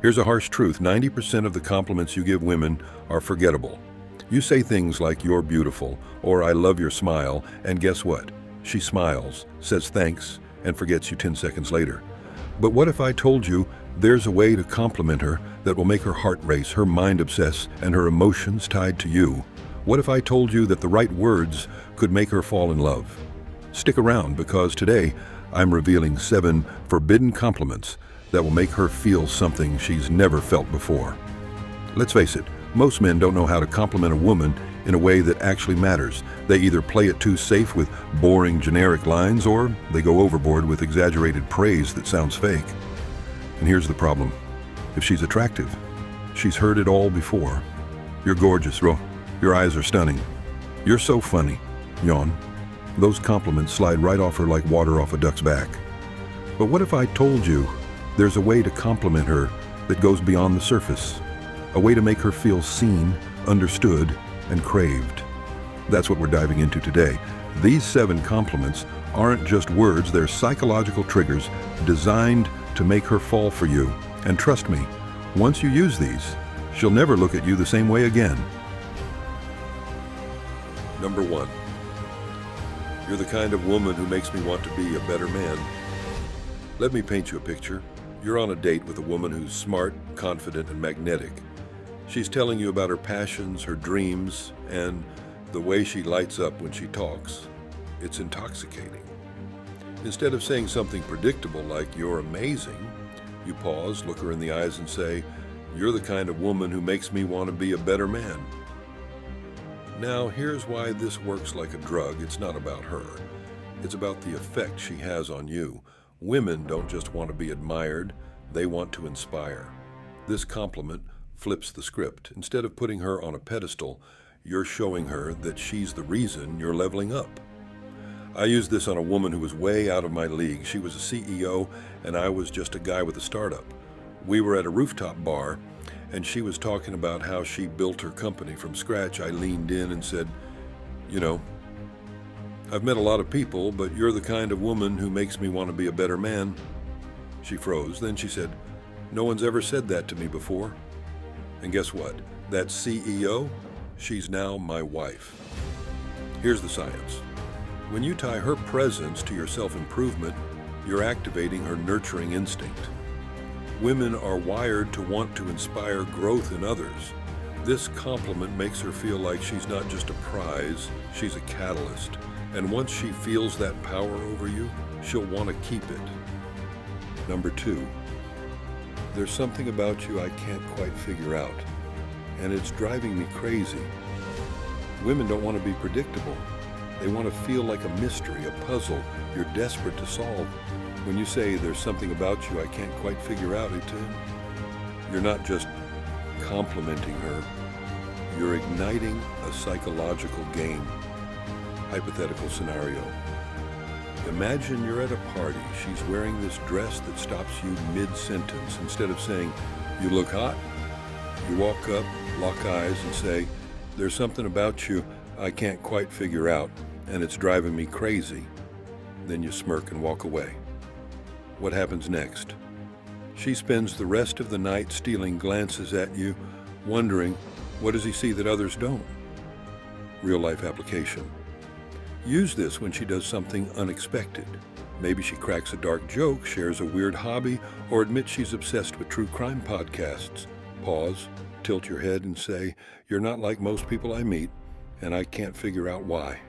Here's a harsh truth. 90% of the compliments you give women are forgettable. You say things like, "You're beautiful," or "I love your smile," and guess what? She smiles, says thanks, and forgets you 10 seconds later. But what if I told you there's a way to compliment her that will make her heart race, her mind obsess, and her emotions tied to you? What if I told you that the right words could make her fall in love? Stick around, because today I'm revealing 7 forbidden compliments that will make her feel something she's never felt before. Let's face it, most men don't know how to compliment a woman in a way that actually matters. They either play it too safe with boring, generic lines, or they go overboard with exaggerated praise that sounds fake. And here's the problem. If she's attractive, she's heard it all before. "You're gorgeous, Ro. Your eyes are stunning. You're so funny." Yawn. Those compliments slide right off her like water off a duck's back. But what if I told you there's a way to compliment her that goes beyond the surface? A way to make her feel seen, understood, and craved. That's what we're diving into today. These 7 compliments aren't just words, they're psychological triggers designed to make her fall for you. And trust me, once you use these, she'll never look at you the same way again. Number 1. You're the kind of woman who makes me want to be a better man. Let me paint you a picture. You're on a date with a woman who's smart, confident, and magnetic. She's telling you about her passions, her dreams, and the way she lights up when she talks. It's intoxicating. Instead of saying something predictable like, "You're amazing," you pause, look her in the eyes, and say, "You're the kind of woman who makes me want to be a better man." Now, here's why this works like a drug. It's not about her. It's about the effect she has on you. Women don't just want to be admired, they want to inspire. This compliment flips the script. Instead of putting her on a pedestal, you're showing her that she's the reason you're leveling up. I used this on a woman who was way out of my league. She was a CEO, and I was just a guy with a startup. We were at a rooftop bar, and she was talking about how she built her company from scratch. I leaned in and said, "You know, I've met a lot of people, but you're the kind of woman who makes me want to be a better man." She froze. Then she said, "No one's ever said that to me before." And guess what? That CEO, she's now my wife. Here's the science. When you tie her presence to your self-improvement, you're activating her nurturing instinct. Women are wired to want to inspire growth in others. This compliment makes her feel like she's not just a prize, she's a catalyst. And once she feels that power over you, she'll want to keep it. Number 2. There's something about you I can't quite figure out, and it's driving me crazy. Women don't want to be predictable. They want to feel like a mystery, a puzzle you're desperate to solve. When you say there's something about you I can't quite figure out, you're not just complimenting her, you're igniting a psychological game. Hypothetical scenario. Imagine you're at a party. She's wearing this dress that stops you mid-sentence. Instead of saying, "You look hot," you walk up, lock eyes, and say, "There's something about you I can't quite figure out, and it's driving me crazy." Then you smirk and walk away. What happens next? She spends the rest of the night stealing glances at you, wondering, what does he see that others don't? Real-life application. Use this when she does something unexpected. Maybe she cracks a dark joke, shares a weird hobby, or admits she's obsessed with true crime podcasts. Pause, tilt your head, and say, "You're not like most people I meet, and I can't figure out why."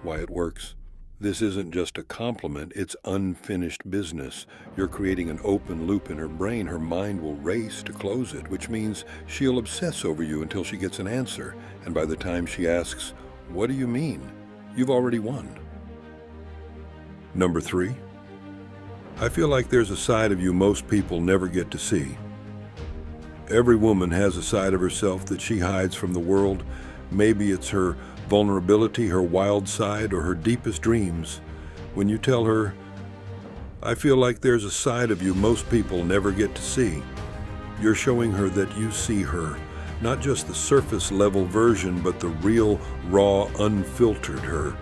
Why it works. This isn't just a compliment, it's unfinished business. You're creating an open loop in her brain. Her mind will race to close it, which means she'll obsess over you until she gets an answer. And by the time she asks, "What do you mean?" you've already won. Number 3. I feel like there's a side of you most people never get to see. Every woman has a side of herself that she hides from the world. Maybe it's her vulnerability, her wild side, or her deepest dreams. When you tell her, "I feel like there's a side of you most people never get to see," you're showing her that you see her, not just the surface level version, but the real, raw, unfiltered her.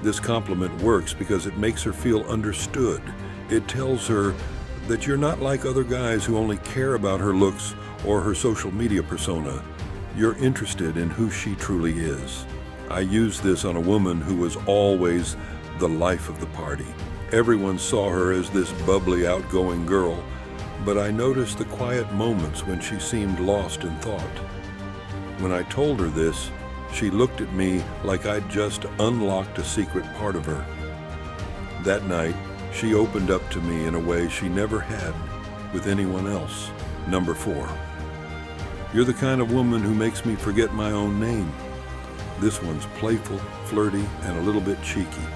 This compliment works because it makes her feel understood. It tells her that you're not like other guys who only care about her looks or her social media persona. You're interested in who she truly is. I used this on a woman who was always the life of the party. Everyone saw her as this bubbly, outgoing girl, but I noticed the quiet moments when she seemed lost in thought. When I told her this, she looked at me like I'd just unlocked a secret part of her. That night, she opened up to me in a way she never had with anyone else. Number 4. You're the kind of woman who makes me forget my own name. This one's playful, flirty, and a little bit cheeky.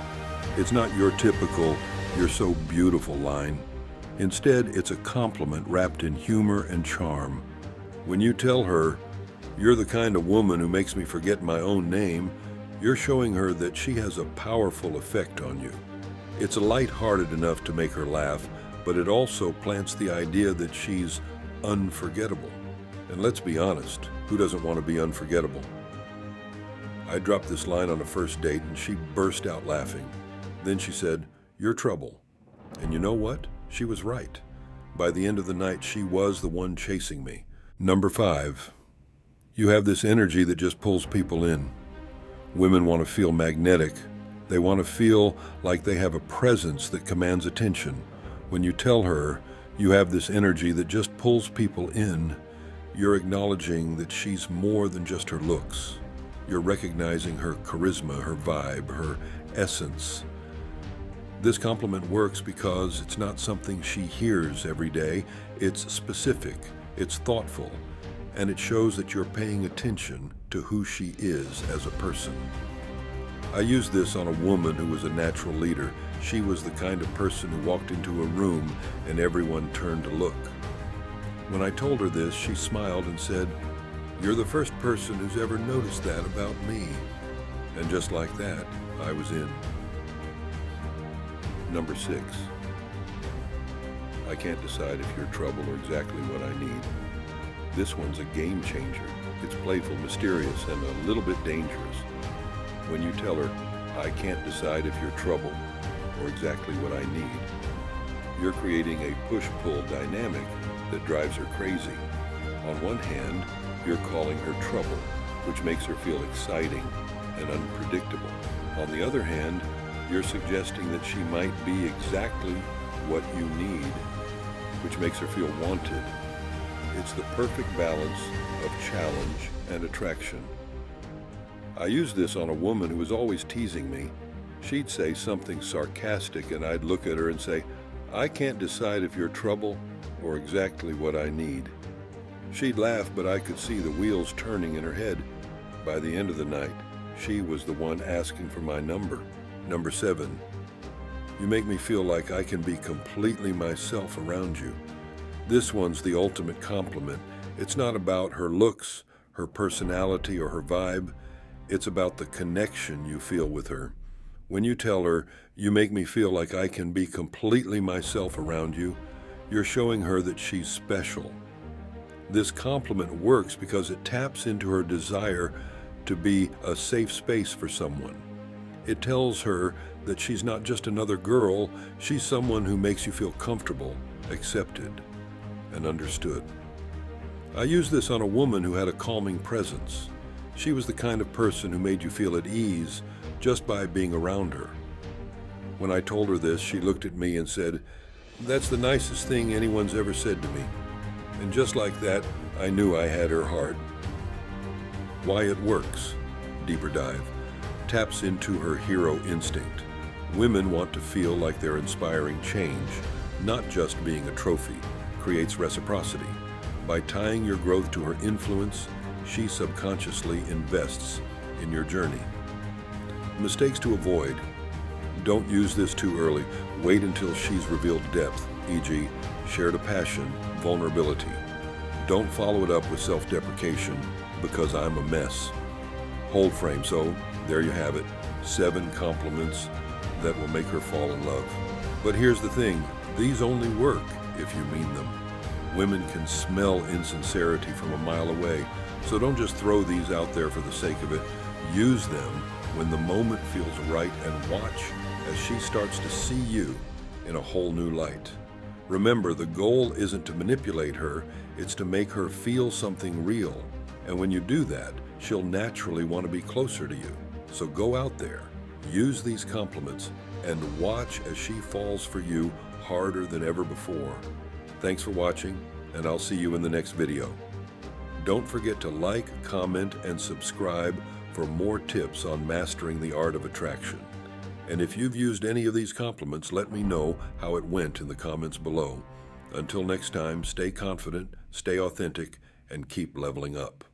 It's not your typical, "you're so beautiful" line. Instead, it's a compliment wrapped in humor and charm. When you tell her, "You're the kind of woman who makes me forget my own name," you're showing her that she has a powerful effect on you. It's light-hearted enough to make her laugh, but it also plants the idea that she's unforgettable. And let's be honest, who doesn't want to be unforgettable? I dropped this line on a first date and she burst out laughing. Then she said, "You're trouble." And you know what? She was right. By the end of the night, she was the one chasing me. Number 5. You have this energy that just pulls people in. Women want to feel magnetic. They want to feel like they have a presence that commands attention. When you tell her you have this energy that just pulls people in, you're acknowledging that she's more than just her looks. You're recognizing her charisma, her vibe, her essence. This compliment works because it's not something she hears every day. It's specific, it's thoughtful, and it shows that you're paying attention to who she is as a person. I used this on a woman who was a natural leader. She was the kind of person who walked into a room and everyone turned to look. When I told her this, she smiled and said, "You're the first person who's ever noticed that about me." And just like that, I was in. Number 6. I can't decide if you're trouble or exactly what I need. This one's a game changer. It's playful, mysterious, and a little bit dangerous. When you tell her, "I can't decide if you're trouble or exactly what I need," you're creating a push-pull dynamic that drives her crazy. On one hand, you're calling her trouble, which makes her feel exciting and unpredictable. On the other hand, you're suggesting that she might be exactly what you need, which makes her feel wanted. It's the perfect balance of challenge and attraction. I used this on a woman who was always teasing me. She'd say something sarcastic and I'd look at her and say, "I can't decide if you're trouble or exactly what I need." She'd laugh, but I could see the wheels turning in her head. By the end of the night, she was the one asking for my number. Number 7. You make me feel like I can be completely myself around you. This one's the ultimate compliment. It's not about her looks, her personality, or her vibe. It's about the connection you feel with her. When you tell her, "You make me feel like I can be completely myself around you," you're showing her that she's special. This compliment works because it taps into her desire to be a safe space for someone. It tells her that she's not just another girl, she's someone who makes you feel comfortable, accepted, and understood. I used this on a woman who had a calming presence. She was the kind of person who made you feel at ease just by being around her. When I told her this, she looked at me and said, "That's the nicest thing anyone's ever said to me." And just like that, I knew I had her heart. Why it works, deeper dive, taps into her hero instinct. Women want to feel like they're inspiring change, not just being a trophy. Creates reciprocity. By tying your growth to her influence, she subconsciously invests in your journey. Mistakes to avoid. Don't use this too early. Wait until she's revealed depth, e.g., shared a passion, vulnerability. Don't follow it up with self-deprecation, "because I'm a mess." Hold frame. So there you have it. 7 compliments that will make her fall in love. But here's the thing. These only work if you mean them. Women can smell insincerity from a mile away, so don't just throw these out there for the sake of it. Use them when the moment feels right and watch as she starts to see you in a whole new light. Remember, the goal isn't to manipulate her, it's to make her feel something real. And when you do that, she'll naturally want to be closer to you. So go out there, use these compliments, and watch as she falls for you harder than ever before. Thanks for watching, and I'll see you in the next video. Don't forget to like, comment, and subscribe for more tips on mastering the art of attraction. And if you've used any of these compliments, let me know how it went in the comments below. Until next time, stay confident, stay authentic, and keep leveling up.